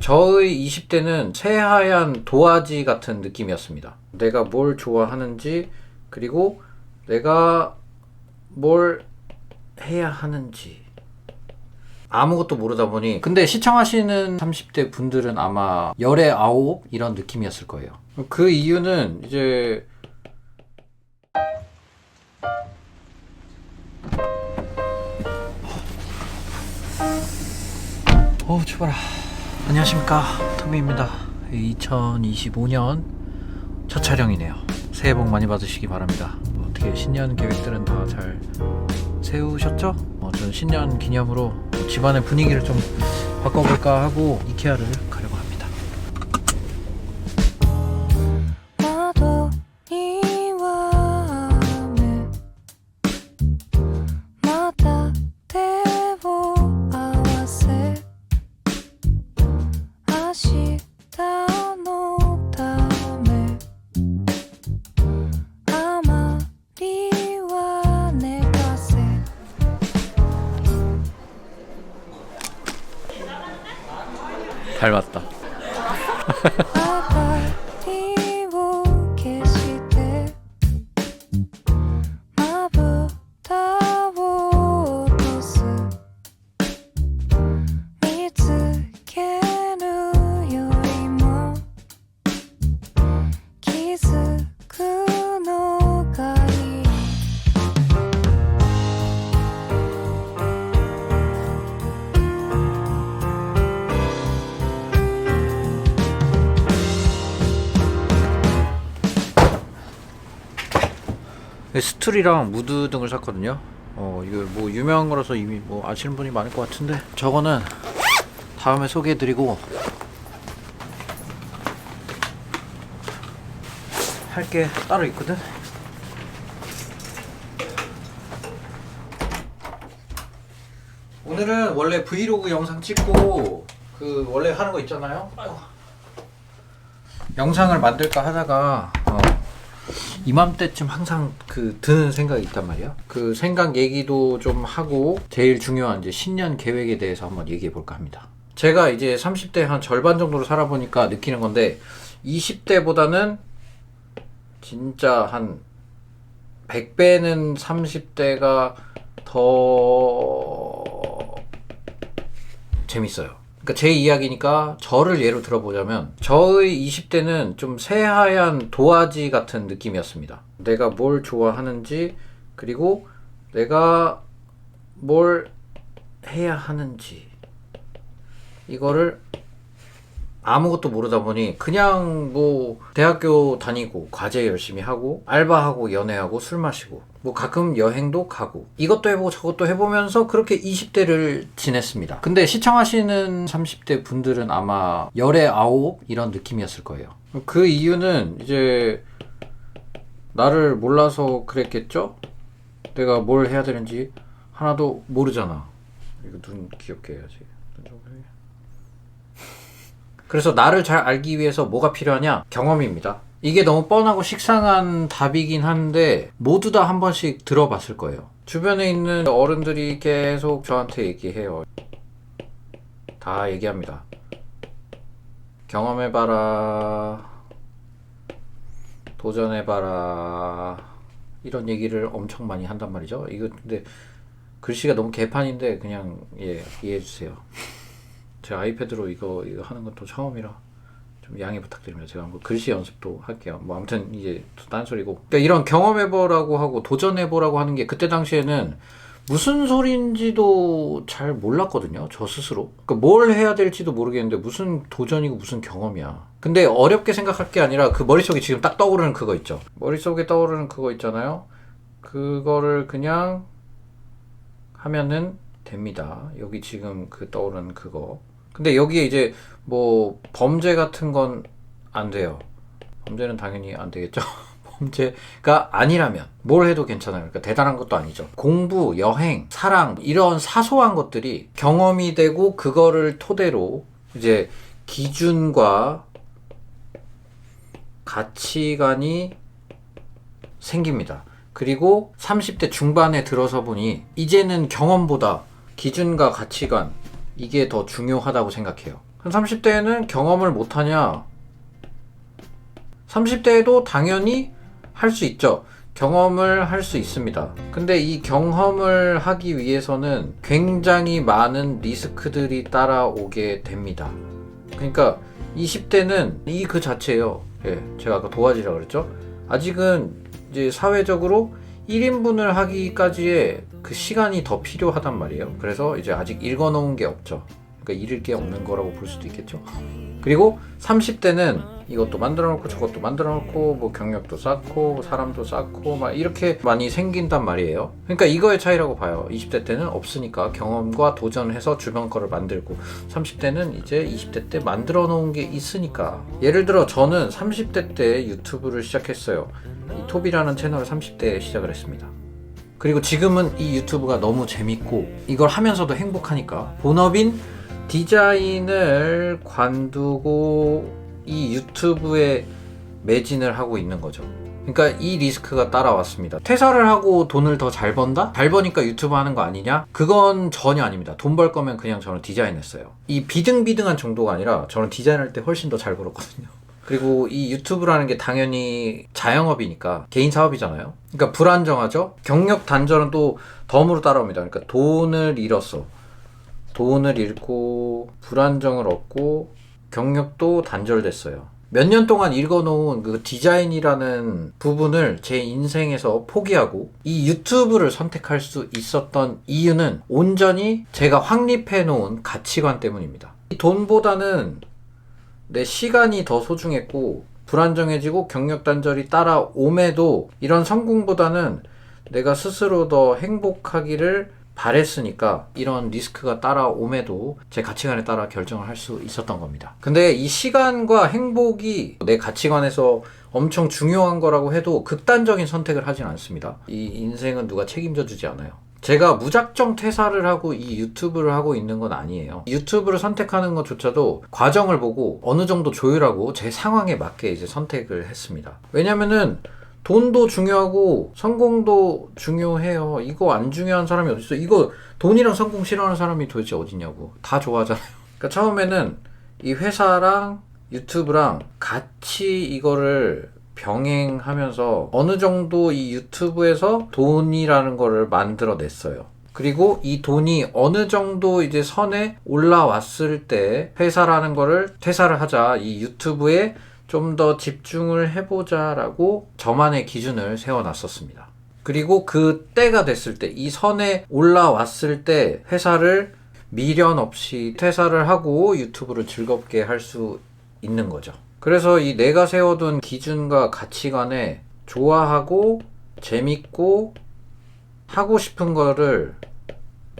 저의 20대는 새하얀 도화지 같은 느낌이었습니다. 내가 뭘 좋아하는지, 그리고 내가 뭘 해야 하는지 아무것도 모르다 보니, 근데 시청하시는 30대 분들은 아마 열의 아홉 이런 느낌이었을 거예요. 그 이유는 이제 출발아. 안녕하십니까, 토미입니다. 2025년 첫 촬영이네요. 새해 복 많이 받으시기 바랍니다. 어떻게 신년 계획들은 다 잘 세우셨죠? 저는 신년 기념으로 집안의 분위기를 좀 바꿔볼까 하고 이케아를 가려고 합니다. 닮았다. 스툴이랑 무드 등을 샀거든요. 이거 뭐 유명한 거라서 이미 뭐 아시는 분이 많을 것 같은데, 저거는 다음에 소개해드리고 할 게 따로 있거든. 오늘은 원래 브이로그 영상 찍고 원래 하는 거 있잖아요. 영상을 만들까 하다가 이맘때쯤 항상 드는 생각이 있단 말이야. 그 생각 얘기도 좀 하고, 제일 중요한 이제 신년 계획에 대해서 한번 얘기해 볼까 합니다. 제가 이제 30대 한 절반 정도로 살아보니까 느끼는 건데, 20대보다는 진짜 한 100배는 30대가 더 재밌어요. 그러니까 제 이야기니까 저를 예로 들어보자면, 저의 20대는 좀 새하얀 도화지 같은 느낌이었습니다. 내가 뭘 좋아하는지, 그리고 내가 뭘 해야 하는지, 이거를 아무것도 모르다 보니 그냥 뭐 대학교 다니고 과제 열심히 하고 알바하고 연애하고 술 마시고 뭐 가끔 여행도 가고 이것도 해보고 저것도 해보면서 그렇게 20대를 지냈습니다. 근데 시청하시는 30대 분들은 아마 열의 아홉 이런 느낌이었을 거예요. 그 이유는 이제 나를 몰라서 그랬겠죠? 내가 뭘 해야 되는지 하나도 모르잖아. 이거 눈 귀엽게 해야지. 그래서 나를 잘 알기 위해서 뭐가 필요하냐? 경험입니다. 이게 너무 뻔하고 식상한 답이긴 한데 모두 다 한 번씩 들어봤을 거예요. 주변에 있는 어른들이 계속 저한테 얘기해요. 다 얘기합니다. 경험해봐라, 도전해봐라, 이런 얘기를 엄청 많이 한단 말이죠. 이거 근데 글씨가 너무 개판인데 그냥 이해해주세요. 제 아이패드로 이거 하는 건 또 처음이라 좀 양해 부탁드립니다. 제가 한번 글씨 연습도 할게요. 뭐 아무튼 이제 딴소리고. 그러니까 이런 경험해보라고 하고 도전해보라고 하는 게 그때 당시에는 무슨 소리인지도 잘 몰랐거든요. 저 스스로. 그러니까 뭘 해야 될지도 모르겠는데 무슨 도전이고 무슨 경험이야. 근데 어렵게 생각할 게 아니라 그 머릿속에 지금 딱 떠오르는 그거 있죠. 머릿속에 떠오르는 그거 있잖아요. 그거를 그냥 하면은 됩니다. 여기 지금 떠오르는 그거. 근데 여기에 이제 뭐 범죄 같은 건 안 돼요. 범죄는 당연히 안 되겠죠. 범죄가 아니라면 뭘 해도 괜찮아요. 그러니까 대단한 것도 아니죠. 공부, 여행, 사랑, 이런 사소한 것들이 경험이 되고 그거를 토대로 이제 기준과 가치관이 생깁니다. 그리고 30대 중반에 들어서 보니 이제는 경험보다 기준과 가치관, 이게 더 중요하다고 생각해요. 그럼 30대에는 경험을 못하냐? 30대에도 당연히 할 수 있죠. 경험을 할 수 있습니다. 근데 이 경험을 하기 위해서는 굉장히 많은 리스크들이 따라오게 됩니다. 그러니까 20대는 이 그 자체예요. 예, 제가 아까 도화지라 그랬죠. 아직은 이제 사회적으로 1인분을 하기까지의 그 시간이 더 필요하단 말이에요. 그래서 이제 아직 읽어놓은 게 없죠. 그러니까 읽을 게 없는 거라고 볼 수도 있겠죠. 그리고 30대는 이것도 만들어 놓고 저것도 만들어 놓고 뭐 경력도 쌓고 사람도 쌓고 막 이렇게 많이 생긴단 말이에요. 그러니까 이거의 차이라고 봐요. 20대 때는 없으니까 경험과 도전해서 주변 거를 만들고, 30대는 이제 20대 때 만들어 놓은 게 있으니까. 예를 들어 저는 30대 때 유튜브를 시작했어요. 이 톱이라는 채널을 30대에 시작을 했습니다. 그리고 지금은 이 유튜브가 너무 재밌고 이걸 하면서도 행복하니까 본업인 디자인을 관두고 이 유튜브에 매진을 하고 있는 거죠. 그러니까 이 리스크가 따라왔습니다. 퇴사를 하고 돈을 더 잘 번다? 잘 버니까 유튜브 하는 거 아니냐? 그건 전혀 아닙니다. 돈 벌 거면 그냥 저는 디자인했어요. 이 비등비등한 정도가 아니라 저는 디자인할 때 훨씬 더 잘 벌었거든요. 그리고 이 유튜브라는 게 당연히 자영업이니까 개인 사업이잖아요. 그러니까 불안정하죠. 경력 단절은 또 덤으로 따라옵니다. 그러니까 돈을 잃었어. 돈을 잃고 불안정을 얻고 경력도 단절됐어요. 몇 년 동안 읽어놓은 그 디자인이라는 부분을 제 인생에서 포기하고 이 유튜브를 선택할 수 있었던 이유는 온전히 제가 확립해놓은 가치관 때문입니다. 이 돈보다는 내 시간이 더 소중했고 불안정해지고 경력 단절이 따라옴에도 이런 성공보다는 내가 스스로 더 행복하기를 바랬으니까 이런 리스크가 따라옴에도 제 가치관에 따라 결정을 할 수 있었던 겁니다. 근데 이 시간과 행복이 내 가치관에서 엄청 중요한 거라고 해도 극단적인 선택을 하진 않습니다. 이 인생은 누가 책임져 주지 않아요. 제가 무작정 퇴사를 하고 이 유튜브를 하고 있는 건 아니에요. 유튜브를 선택하는 것조차도 과정을 보고 어느 정도 조율하고 제 상황에 맞게 이제 선택을 했습니다. 왜냐면은 돈도 중요하고 성공도 중요해요. 이거 안 중요한 사람이 어딨어? 이거 돈이랑 성공 싫어하는 사람이 도대체 어딨냐고. 다 좋아하잖아요. 그러니까 처음에는 이 회사랑 유튜브랑 같이 이거를 병행하면서 어느 정도 이 유튜브에서 돈이라는 거를 만들어냈어요. 그리고 이 돈이 어느 정도 이제 선에 올라왔을 때 회사라는 거를 퇴사를 하자. 이 유튜브에 좀 더 집중을 해보자라고 저만의 기준을 세워놨었습니다. 그리고 그 때가 됐을 때, 이 선에 올라왔을 때 회사를 미련 없이 퇴사를 하고 유튜브를 즐겁게 할 수 있는 거죠. 그래서 이 내가 세워둔 기준과 가치관에 좋아하고 재밌고 하고 싶은 거를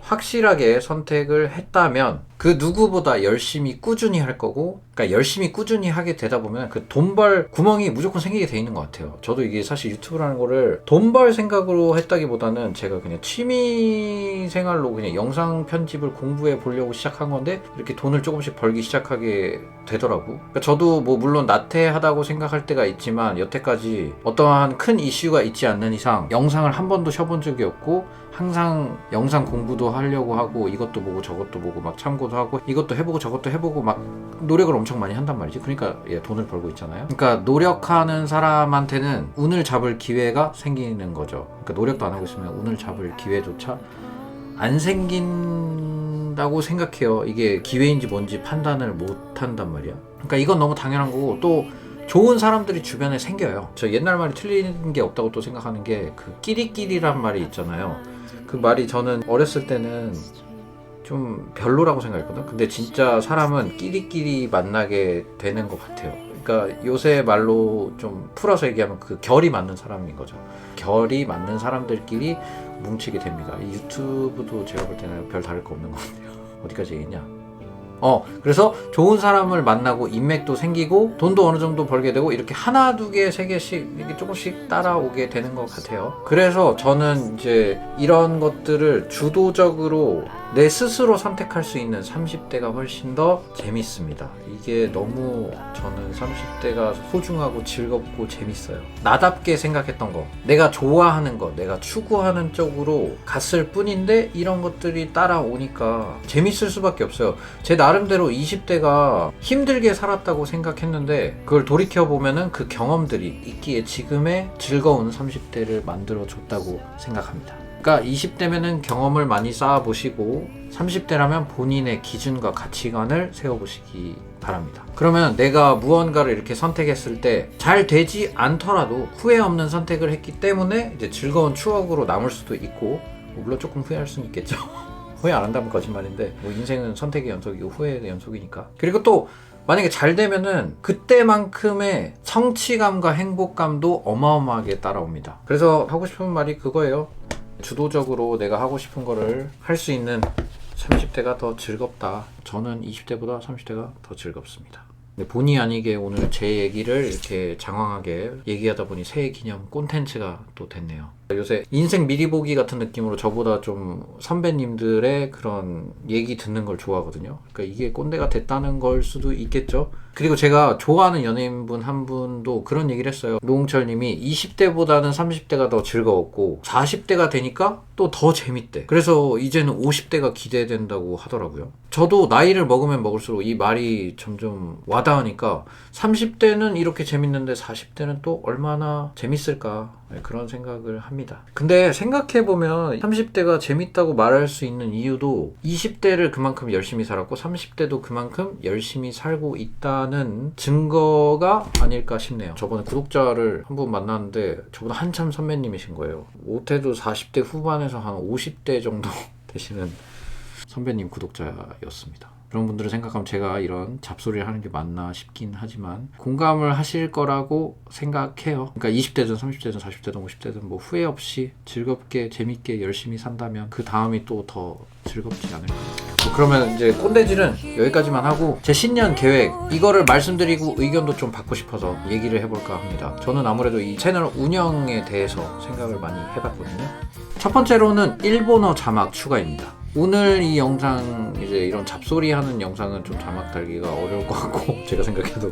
확실하게 선택을 했다면 그 누구보다 열심히 꾸준히 할 거고, 그러니까 열심히 꾸준히 하게 되다 보면 그 돈 벌 구멍이 무조건 생기게 돼 있는 것 같아요. 저도 이게 사실 유튜브라는 거를 돈 벌 생각으로 했다기보다는 제가 그냥 취미 생활로 그냥 영상 편집을 공부해 보려고 시작한 건데 이렇게 돈을 조금씩 벌기 시작하게 되더라고. 그러니까 저도 뭐 물론 나태하다고 생각할 때가 있지만 여태까지 어떠한 큰 이슈가 있지 않는 이상 영상을 한 번도 쉬어본 적이 없고 항상 영상 공부도 하려고 하고 이것도 보고 저것도 보고 막 참고도 하고 이것도 해보고 저것도 해보고 막 노력을 엄청 많이 한단 말이지. 그러니까 돈을 벌고 있잖아요. 그러니까 노력하는 사람한테는 운을 잡을 기회가 생기는 거죠. 그러니까 노력도 안 하고 있으면 운을 잡을 기회조차 안 생긴다고 생각해요. 이게 기회인지 뭔지 판단을 못 한단 말이야. 그러니까 이건 너무 당연한 거고, 또 좋은 사람들이 주변에 생겨요. 저 옛날 말이 틀린 게 없다고 또 생각하는 게 그 끼리끼리란 말이 있잖아요. 그 말이 저는 어렸을 때는 좀 별로라고 생각했거든. 근데 진짜 사람은 끼리끼리 만나게 되는 것 같아요. 그러니까 요새 말로 좀 풀어서 얘기하면 그 결이 맞는 사람인 거죠. 결이 맞는 사람들끼리 뭉치게 됩니다. 이 유튜브도 제가 볼 때는 별 다를 거 없는 것 같아요. 어디까지 얘기했냐? 그래서 좋은 사람을 만나고 인맥도 생기고 돈도 어느 정도 벌게 되고 이렇게 하나 두 개 세 개씩 이렇게 조금씩 따라오게 되는 것 같아요. 그래서 저는 이제 이런 것들을 주도적으로 내 스스로 선택할 수 있는 30대가 훨씬 더 재밌습니다. 이게 너무 저는 30대가 소중하고 즐겁고 재밌어요. 나답게 생각했던 거, 내가 좋아하는 거, 내가 추구하는 쪽으로 갔을 뿐인데 이런 것들이 따라오니까 재밌을 수밖에 없어요. 제 나름대로 20대가 힘들게 살았다고 생각했는데 그걸 돌이켜보면은 그 경험들이 있기에 지금의 즐거운 30대를 만들어줬다고 생각합니다. 그러니까 20대면은 경험을 많이 쌓아보시고 30대라면 본인의 기준과 가치관을 세워보시기 바랍니다. 그러면 내가 무언가를 이렇게 선택했을 때 잘 되지 않더라도 후회 없는 선택을 했기 때문에 이제 즐거운 추억으로 남을 수도 있고, 물론 조금 후회할 수는 있겠죠. 후회 안 한다면 거짓말인데, 뭐 인생은 선택의 연속이고 후회의 연속이니까. 그리고 또 만약에 잘 되면은 그때만큼의 성취감과 행복감도 어마어마하게 따라옵니다. 그래서 하고 싶은 말이 그거예요. 주도적으로 내가 하고 싶은 거를 할 수 있는 30대가 더 즐겁다. 저는 20대보다 30대가 더 즐겁습니다. 근데 본의 아니게 오늘 제 얘기를 이렇게 장황하게 얘기하다 보니 새해 기념 콘텐츠가 또 됐네요. 요새 인생 미리 보기 같은 느낌으로 저보다 좀 선배님들의 그런 얘기 듣는 걸 좋아하거든요. 그러니까 이게 꼰대가 됐다는 걸 수도 있겠죠. 그리고 제가 좋아하는 연예인분 한 분도 그런 얘기를 했어요. 노홍철 님이 20대보다는 30대가 더 즐거웠고 40대가 되니까 또 더 재밌대. 그래서 이제는 50대가 기대된다고 하더라고요. 저도 나이를 먹으면 먹을수록 이 말이 점점 와닿으니까 30대는 이렇게 재밌는데 40대는 또 얼마나 재밌을까, 그런 생각을 합니다. 근데 생각해보면 30대가 재밌다고 말할 수 있는 이유도 20대를 그만큼 열심히 살았고 30대도 그만큼 열심히 살고 있다는 증거가 아닐까 싶네요. 저번에 구독자를 한 분 만났는데 저보다 한참 선배님이신 거예요. 못해도 40대 후반에서 한 50대 정도 되시는 선배님 구독자였습니다. 그런 분들을 생각하면 제가 이런 잡소리를 하는 게 맞나 싶긴 하지만 공감을 하실 거라고 생각해요. 그러니까 20대든 30대든 40대든 50대든 뭐 후회 없이 즐겁게 재밌게 열심히 산다면 그 다음이 또 더 즐겁지 않을까. 그러면 이제 꼰대질은 여기까지만 하고 제 신년 계획 이거를 말씀드리고 의견도 좀 받고 싶어서 얘기를 해볼까 합니다. 저는 아무래도 이 채널 운영에 대해서 생각을 많이 해봤거든요. 첫 번째로는 일본어 자막 추가입니다. 오늘 이 영상 이제 이런 잡소리 하는 영상은 좀 자막 달기가 어려울 것 같고 제가 생각해도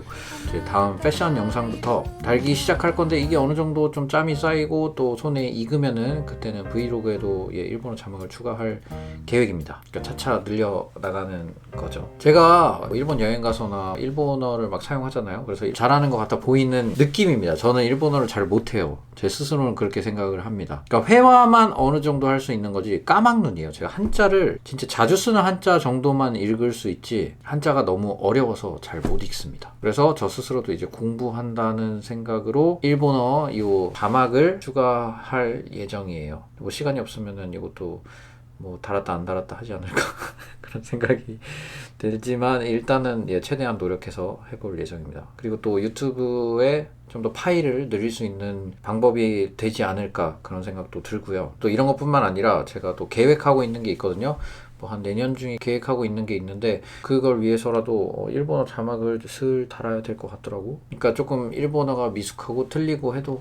이제 다음 패션 영상부터 달기 시작할 건데 이게 어느 정도 좀 짬이 쌓이고 또 손에 익으면은 그때는 브이로그에도 일본어 자막을 추가할 계획입니다. 그러니까 차차 늘려나가는 거죠. 제가 일본 여행 가서나 일본어를 막 사용하잖아요. 그래서 잘하는 것 같아 보이는 느낌입니다. 저는 일본어를 잘 못해요. 제 스스로는 그렇게 생각을 합니다. 그러니까 회화만 어느 정도 할 수 있는 거지 까막눈이에요. 제가 한자를 진짜 자주 쓰는 한자 정도만 읽을 수 있지 한자가 너무 어려워서 잘 못 읽습니다. 그래서 저 스스로도 이제 공부한다는 생각으로 일본어 이 자막을 추가할 예정이에요. 뭐 시간이 없으면은 이것도 뭐 달았다 안 달았다 하지 않을까 그런 생각이 들지만 일단은 최대한 노력해서 해볼 예정입니다. 그리고 또 유튜브에 좀 더 파일을 늘릴 수 있는 방법이 되지 않을까 그런 생각도 들고요. 또 이런 것뿐만 아니라 제가 또 계획하고 있는 게 있거든요. 뭐 한 내년 중에 계획하고 있는 게 있는데 그걸 위해서라도 일본어 자막을 슬 달아야 될 것 같더라고. 그러니까 조금 일본어가 미숙하고 틀리고 해도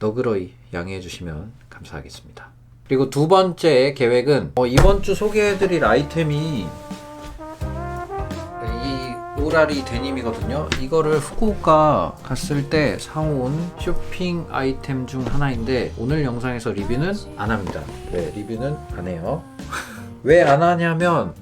너그러이 양해해 주시면 감사하겠습니다. 그리고 두 번째 계획은 이번 주 소개해드릴 아이템이 이 오라리 데님이거든요. 이거를 후쿠오카 갔을 때 사온 쇼핑 아이템 중 하나인데 오늘 영상에서 리뷰는 안 합니다. 네, 리뷰는 안 해요. 왜 안 하냐면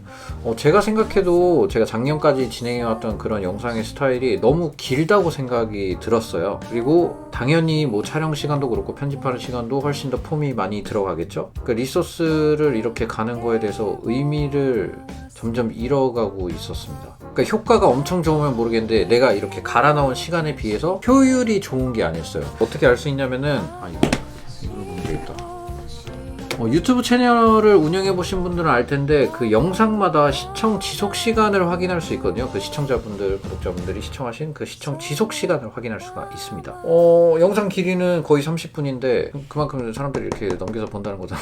제가 생각해도 제가 작년까지 진행해왔던 그런 영상의 스타일이 너무 길다고 생각이 들었어요. 그리고 당연히 뭐 촬영 시간도 그렇고 편집하는 시간도 훨씬 더 폼이 많이 들어가겠죠. 그러니까 리소스를 이렇게 가는 거에 대해서 의미를 점점 잃어가고 있었습니다. 그러니까 효과가 엄청 좋으면 모르겠는데 내가 이렇게 갈아 넣은 시간에 비해서 효율이 좋은 게 아니었어요. 어떻게 알 수 있냐면은 이거 문제 있다. 유튜브 채널을 운영해 보신 분들은 알 텐데 그 영상마다 시청 지속 시간을 확인할 수 있거든요. 그 시청자분들, 구독자분들이 시청하신 그 시청 지속 시간을 확인할 수가 있습니다. 영상 길이는 거의 30분인데 그만큼 사람들이 이렇게 넘겨서 본다는 거잖아.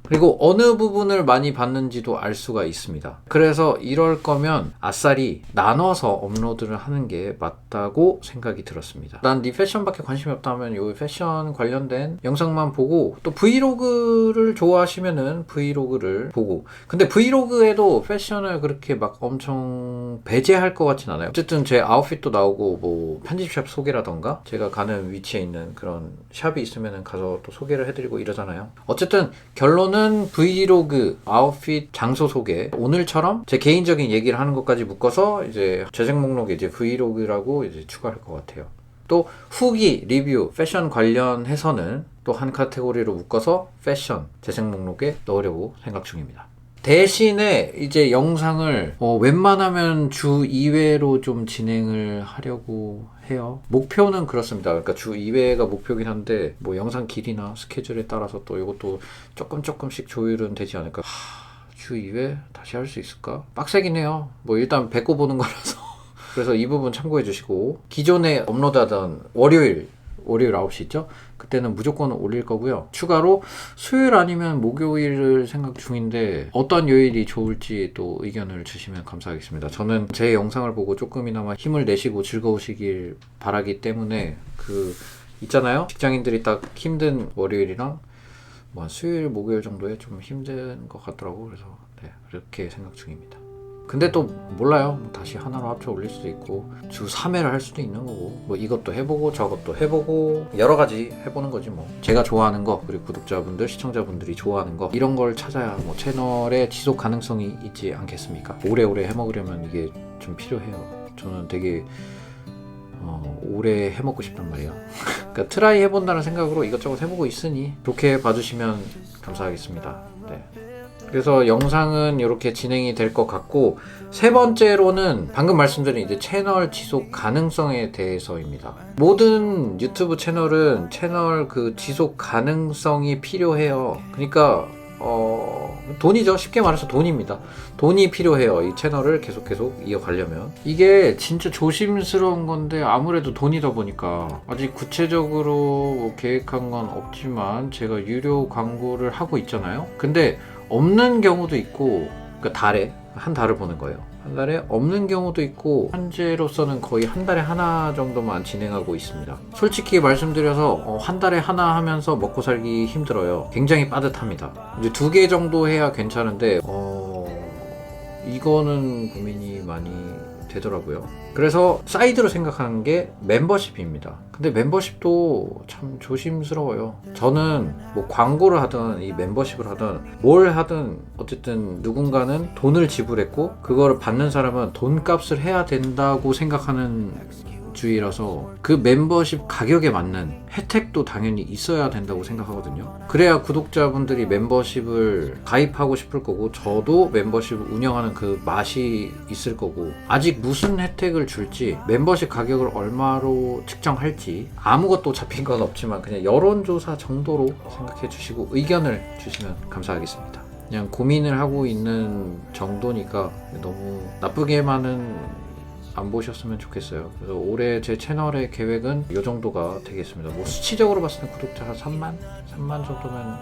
그리고 어느 부분을 많이 봤는지도 알 수가 있습니다. 그래서 이럴 거면 아싸리 나눠서 업로드를 하는 게 맞다고 생각이 들었습니다. 난 네 패션밖에 관심이 없다면 이 패션 관련된 영상만 보고 또 브이로그를 좋아하시면은 브이로그를 보고 근데 브이로그에도 패션을 그렇게 막 엄청 배제할 것 같진 않아요. 어쨌든 제 아웃핏도 나오고 뭐 편집샵 소개라던가 제가 가는 위치에 있는 그런 샵이 있으면은 가서 또 소개를 해드리고 이러잖아요. 어쨌든 결론은 저는 브이로그, 아웃핏, 장소 소개, 오늘처럼 제 개인적인 얘기를 하는 것까지 묶어서 이제 재생 목록에 이제 브이로그라고 이제 추가할 것 같아요. 또 후기, 리뷰, 패션 관련해서는 또 한 카테고리로 묶어서 패션 재생 목록에 넣으려고 생각 중입니다. 대신에 이제 영상을 웬만하면 주 2회로 좀 진행을 하려고 해요. 목표는 그렇습니다. 그러니까 주 2회가 목표긴 한데 뭐 영상 길이나 스케줄에 따라서 또 이것도 조금씩 조율은 되지 않을까. 주 2회 다시 할 수 있을까? 빡세긴 해요. 뭐 일단 뱉고 보는 거라서 그래서 이 부분 참고해 주시고, 기존에 업로드하던 월요일 9시 있죠? 그때는 무조건 올릴 거고요. 추가로 수요일 아니면 목요일을 생각 중인데 어떤 요일이 좋을지 또 의견을 주시면 감사하겠습니다. 저는 제 영상을 보고 조금이나마 힘을 내시고 즐거우시길 바라기 때문에 있잖아요? 직장인들이 딱 힘든 월요일이랑 뭐 수요일, 목요일 정도에 좀 힘든 것 같더라고. 그래서 그렇게 생각 중입니다. 근데 또 몰라요. 다시 하나로 합쳐 올릴 수도 있고 주 3회를 할 수도 있는 거고, 뭐 이것도 해보고 저것도 해보고 여러 가지 해보는 거지 뭐. 제가 좋아하는 거, 그리고 구독자분들, 시청자분들이 좋아하는 거, 이런 걸 찾아야 뭐 채널의 지속 가능성이 있지 않겠습니까? 오래오래 해먹으려면 이게 좀 필요해요. 저는 되게 오래 해먹고 싶단 말이에요. 그러니까 트라이 해본다는 생각으로 이것저것 해보고 있으니 좋게 봐주시면 감사하겠습니다. 네. 그래서 영상은 이렇게 진행이 될 것 같고, 세 번째로는 방금 말씀드린 이제 채널 지속 가능성에 대해서입니다. 모든 유튜브 채널은 채널 지속 가능성이 필요해요. 그러니까 돈이죠. 쉽게 말해서 돈입니다. 돈이 필요해요. 이 채널을 계속 이어가려면. 이게 진짜 조심스러운 건데 아무래도 돈이다 보니까 아직 구체적으로 계획한 건 없지만 제가 유료 광고를 하고 있잖아요. 근데 없는 경우도 있고, 그러니까 한 달을 보는 거예요. 한 달에 없는 경우도 있고, 현재로서는 거의 한 달에 하나 정도만 진행하고 있습니다. 솔직히 말씀드려서 한 달에 하나 하면서 먹고 살기 힘들어요. 굉장히 빠듯합니다. 이제 2개 정도 해야 괜찮은데 이거는 고민이 많이 되더라고요. 그래서 사이드로 생각하는 게 멤버십입니다. 근데 멤버십도 참 조심스러워요. 저는 뭐 광고를 하든 이 멤버십을 하든 뭘 하든 어쨌든 누군가는 돈을 지불했고 그거를 받는 사람은 돈값을 해야 된다고 생각하는 주의라서 그 멤버십 가격에 맞는 혜택도 당연히 있어야 된다고 생각하거든요. 그래야 구독자분들이 멤버십을 가입하고 싶을 거고, 저도 멤버십을 운영하는 그 맛이 있을 거고, 아직 무슨 혜택을 줄지, 멤버십 가격을 얼마로 측정할지 아무것도 잡힌 건 없지만 그냥 여론조사 정도로 생각해 주시고 의견을 주시면 감사하겠습니다. 그냥 고민을 하고 있는 정도니까 너무 나쁘게만은 안 보셨으면 좋겠어요. 그래서 올해 제 채널의 계획은 이 정도가 되겠습니다. 뭐 수치적으로 봤을 때 구독자 한 3만 정도면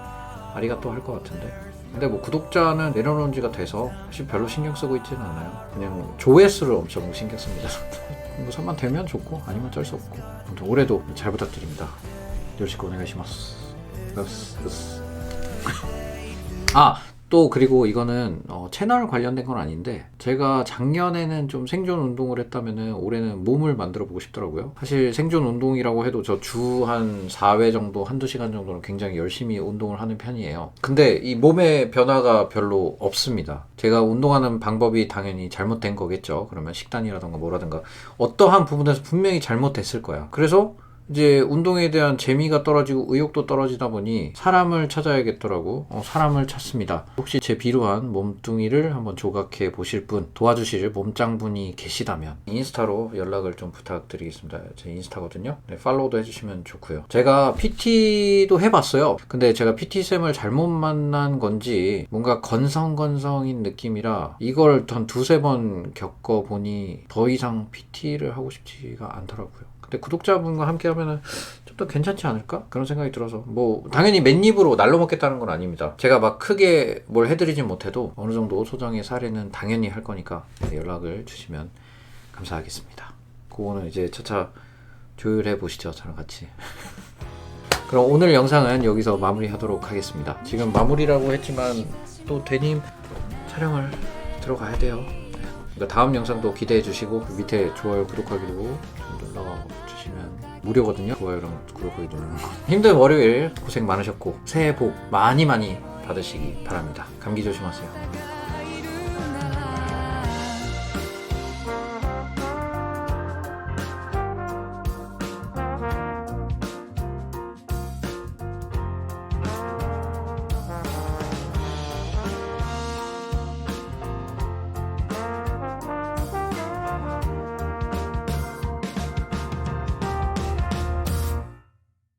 아리가또 할 것 같은데, 근데 뭐 구독자는 내려놓은 지가 돼서 사실 별로 신경 쓰고 있지는 않아요. 그냥 조회수를 엄청 신경 씁니다. 뭐 3만 되면 좋고 아니면 어쩔 수 없고. 아무튼 올해도 잘 부탁드립니다. 요시코 오네가시마스. 또 그리고 이거는 채널 관련된 건 아닌데, 제가 작년에는 좀 생존 운동을 했다면은 올해는 몸을 만들어 보고 싶더라고요. 사실 생존 운동이라고 해도 저 주 한 4회 정도, 한두 시간 정도는 굉장히 열심히 운동을 하는 편이에요. 근데 이 몸의 변화가 별로 없습니다. 제가 운동하는 방법이 당연히 잘못된 거겠죠. 그러면 식단이라던가 뭐라든가 어떠한 부분에서 분명히 잘못됐을 거야. 그래서 이제 운동에 대한 재미가 떨어지고 의욕도 떨어지다 보니 사람을 찾아야겠더라고. 사람을 찾습니다. 혹시 제 비루한 몸뚱이를 한번 조각해 보실 분, 도와주실 몸짱분이 계시다면 인스타로 연락을 좀 부탁드리겠습니다. 제 인스타거든요. 네, 팔로우도 해주시면 좋고요. 제가 PT도 해봤어요. 근데 제가 PT쌤을 잘못 만난 건지 뭔가 건성건성인 느낌이라 이걸 한 2-3번 겪어보니 더 이상 PT를 하고 싶지가 않더라고요. 근데 구독자분과 함께 하면은 좀 더 괜찮지 않을까? 그런 생각이 들어서, 뭐 당연히 맨입으로 날로 먹겠다는 건 아닙니다. 제가 막 크게 뭘 해드리진 못해도 어느 정도 소정의 사례는 당연히 할 거니까 연락을 주시면 감사하겠습니다. 그거는 이제 차차 조율해 보시죠, 저랑 같이. 그럼 오늘 영상은 여기서 마무리하도록 하겠습니다. 지금 마무리라고 했지만 또 데님 촬영을 들어가야 돼요. 그러니까 다음 영상도 기대해 주시고 밑에 좋아요, 구독하기도 좀 눌러주시면 무료거든요. 좋아요랑 구독하기 누르는 거. 힘든 월요일 고생 많으셨고 새해 복 많이 받으시길 받으시기 바랍니다. 감기 조심하세요.